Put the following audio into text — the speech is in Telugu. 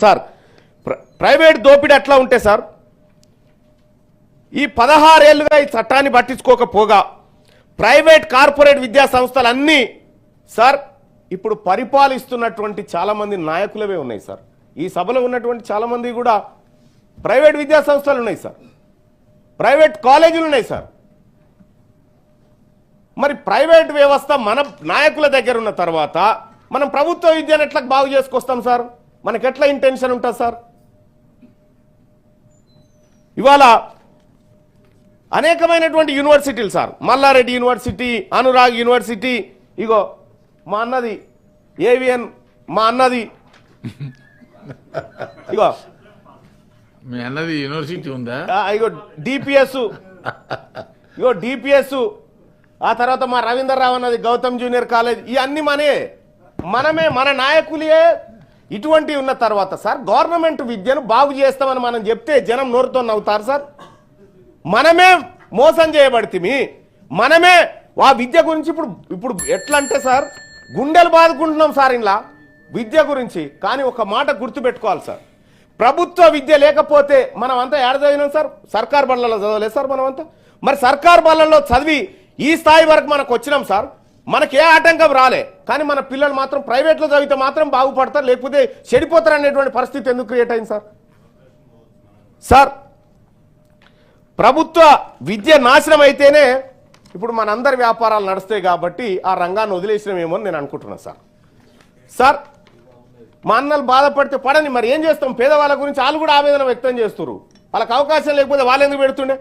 సార్ ప్రైవేట్ దోపిడీ అట్లా ఉంటే సార్ ఈ 16 ఏళ్లుగా ఈ చట్టాన్ని పట్టించుకోకపోగా ప్రైవేట్ కార్పొరేట్ విద్యా సంస్థలన్నీ సార్ ఇప్పుడు పరిపాలిస్తున్నటువంటి చాలా మంది నాయకులవే ఉన్నాయి సార్. ఈ సభలో ఉన్నటువంటి చాలా మంది కూడా ప్రైవేట్ విద్యా సంస్థలు ఉన్నాయి సార్, ప్రైవేట్ కాలేజీలు ఉన్నాయి సార్. మరి ప్రైవేట్ వ్యవస్థ మన నాయకుల దగ్గర ఉన్న తర్వాత మనం ప్రభుత్వ విద్యను ఎట్లా బాగు చేసుకొస్తాం సార్? మనకి ఎట్లా ఇంటెన్షన్ ఉంటుంది సార్? ఇవాళ అనేకమైనటువంటి యూనివర్సిటీలు sir, Malla Reddy university, Anurag university, ఇగో మా అన్నది ఏవిఎన్, మా అన్నది ఇగో మీ అన్నది యూనివర్సిటీ ఉందా, ఇగో డిపిఎస్, ఇగో డిపిఎస్, ఆ తర్వాత మా రవీందర్ రావు అన్నది గౌతమ్ జూనియర్ కాలేజ్. ఇవన్నీ మనమే మన నాయకులే ఇటువంటి ఉన్న తర్వాత సార్ గవర్నమెంట్ విద్యను బాగు చేస్తామని మనం చెప్తే జనం నోరుతో నవ్వుతారు సార్. మనమే మోసం చేయబడితే మనమే ఆ విద్య గురించి ఇప్పుడు ఎట్లా అంటే సార్ గుండెలు బాదుకుంటున్నాం సార్ ఇలా విద్య గురించి. కానీ ఒక మాట గుర్తుపెట్టుకోవాలి సార్, ప్రభుత్వ విద్య లేకపోతే మనం అంతా ఏడ చదివినాం సార్? సర్కార్ బళ్ళలో చదవలేదు సార్ మనమంతా. మరి సర్కార్ బళ్ళల్లో చదివి ఈ స్థాయి వరకు మనకు వచ్చినాం సార్, మనకి ఏ ఆటంకం రాలే. కానీ మన పిల్లలు మాత్రం ప్రైవేట్లో చదివితే మాత్రం బాగుపడతారు, లేకపోతే చెడిపోతారు అనేటువంటి పరిస్థితి ఎందుకు క్రియేట్ అయింది సార్? సార్ ప్రభుత్వ విద్య నాశనం అయితేనే ఇప్పుడు మనందరి వ్యాపారాలు నడుస్తాయి కాబట్టి ఆ రంగాన్ని వదిలేసినామేమో అని నేను అనుకుంటున్నాను సార్. సార్ మా అన్నలు బాధపడితే పడని, మరి ఏం చేస్తాం? పేదవాళ్ళ గురించి వాళ్ళు కూడా ఆవేదన వ్యక్తం చేస్తున్నారు. వాళ్ళకి అవకాశం లేకపోతే వాళ్ళు ఎందుకు పెడుతుండే?